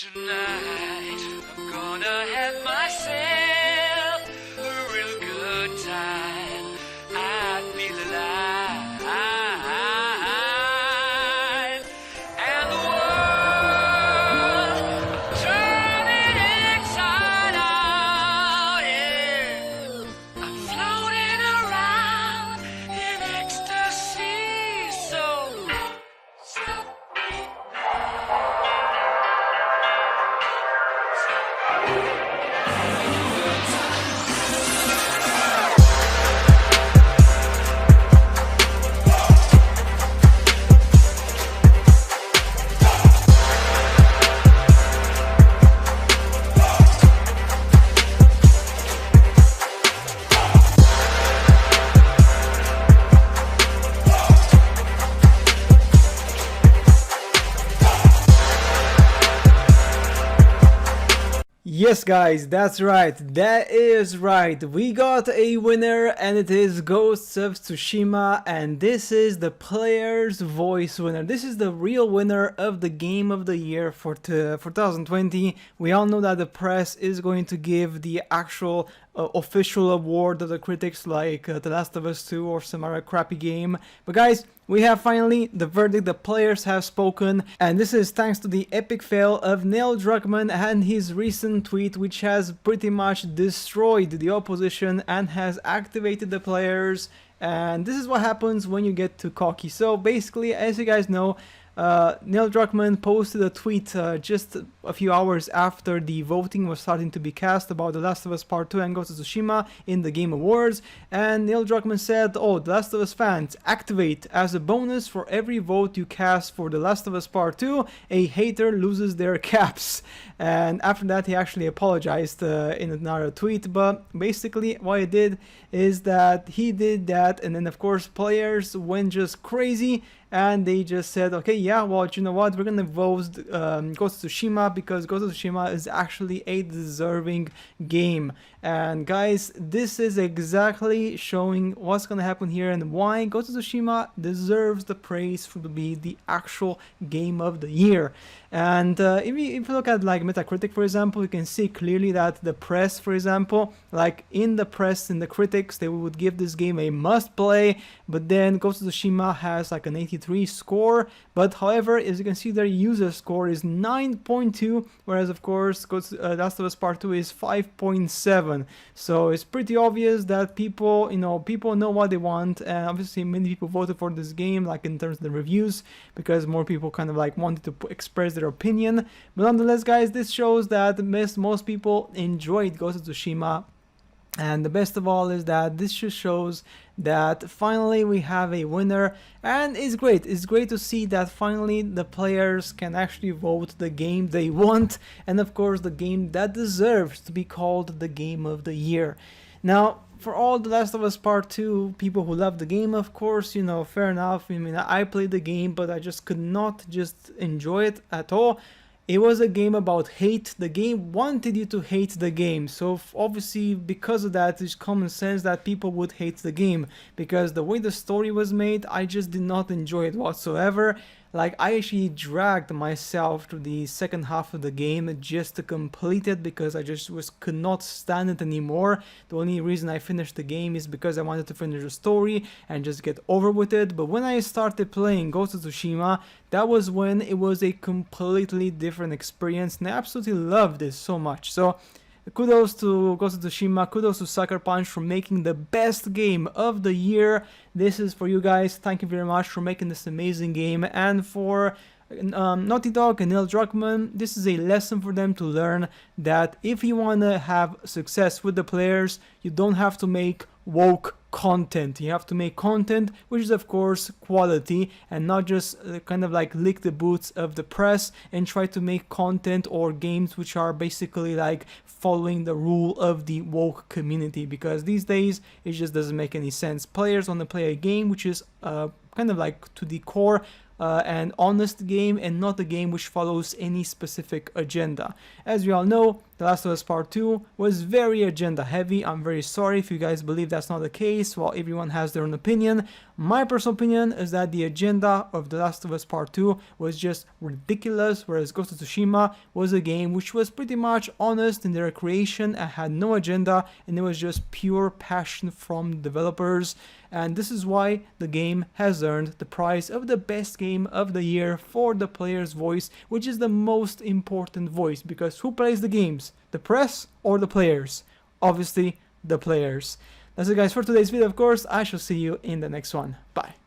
Tonight, I'm gonna have myself a real good time. I feel alive, and the world turning inside out. Yeah, I'm floating around in ecstasy. So stop me. Yes guys, that's right, that is right, we got a winner and it is Ghosts of Tsushima, and this is the player's voice winner. This is the real winner of the game of the year for 2020. We all know that the press is going to give the actual official award of the critics, like The Last of Us 2 or some other crappy game. But guys, we have finally the verdict. The players have spoken, and this is thanks to the epic fail of Neil Druckmann and his recent tweet, which has pretty much destroyed the opposition and has activated the players. And this is what happens when you get too cocky. So basically, as you guys know, Neil Druckmann posted a tweet just a few hours after the voting was starting to be cast about The Last of Us Part 2 and Ghost of Tsushima in the Game Awards, and Neil Druckmann said, "Oh, The Last of Us fans, activate as a bonus for every vote you cast for The Last of Us Part 2, a hater loses their caps." And after that he actually apologized in another tweet, but basically what he did is that he did that, and then of course players went just crazy and they just said, okay, yeah, well, you know what, we're gonna vote Ghost of Tsushima because Ghost of Tsushima is actually a deserving game. And guys, this is exactly showing what's gonna happen here and why Ghost of Tsushima deserves the praise for to be the actual game of the year. And if you look at like Metacritic, for example, you can see clearly that the press, for example, like in the press, in the critics, they would give this game a must play, but then Ghost of Tsushima has like an 83 score. But however, as you can see, their user score is 9.2, whereas of course Last of Us Part 2 is 5.7. So it's pretty obvious that people know what they want, and obviously many people voted for this game, like in terms of the reviews, because more people kind of like wanted to express their opinion. But nonetheless, guys, this shows that most people enjoyed Ghost of Tsushima. And the best of all is that this just shows that finally we have a winner, and it's great to see that finally the players can actually vote the game they want, and of course the game that deserves to be called the game of the year. Now, for all The Last of Us Part 2 people who love the game, of course, you know, fair enough. I mean, I played the game, but I just could not just enjoy it at all. It was a game about hate. The game wanted you to hate the game, so obviously because of that, it's common sense that people would hate the game, because the way the story was made, I just did not enjoy it whatsoever. Like, I actually dragged myself to the second half of the game just to complete it, because I just could not stand it anymore. The only reason I finished the game is because I wanted to finish the story and just get over with it. But when I started playing Ghost of Tsushima, that was when it was a completely different experience, and I absolutely loved it so much. So kudos to Ghost of Tsushima, kudos to Sucker Punch for making the best game of the year. This is for you guys. Thank you very much for making this amazing game. And for Naughty Dog and Neil Druckmann, this is a lesson for them to learn that if you want to have success with the players, you don't have to make woke content. You have to make content which is of course quality, and not just kind of like lick the boots of the press and try to make content or games which are basically like following the rule of the woke community, because these days it just doesn't make any sense. Players want to play a game which is kind of like to the core and honest game, and not a game which follows any specific agenda. As we all know, The Last of Us Part 2 was very agenda heavy. I'm very sorry if you guys believe that's not the case. Well, everyone has their own opinion. My personal opinion is that the agenda of The Last of Us Part 2 was just ridiculous, whereas Ghost of Tsushima was a game which was pretty much honest in their creation and had no agenda, and it was just pure passion from developers. And this is why the game has earned the prize of the best game of the year for the player's voice, which is the most important voice, because who plays the games? The press or the players? Obviously, the players. That's it guys for today's video, of course. I shall see you in the next one. Bye.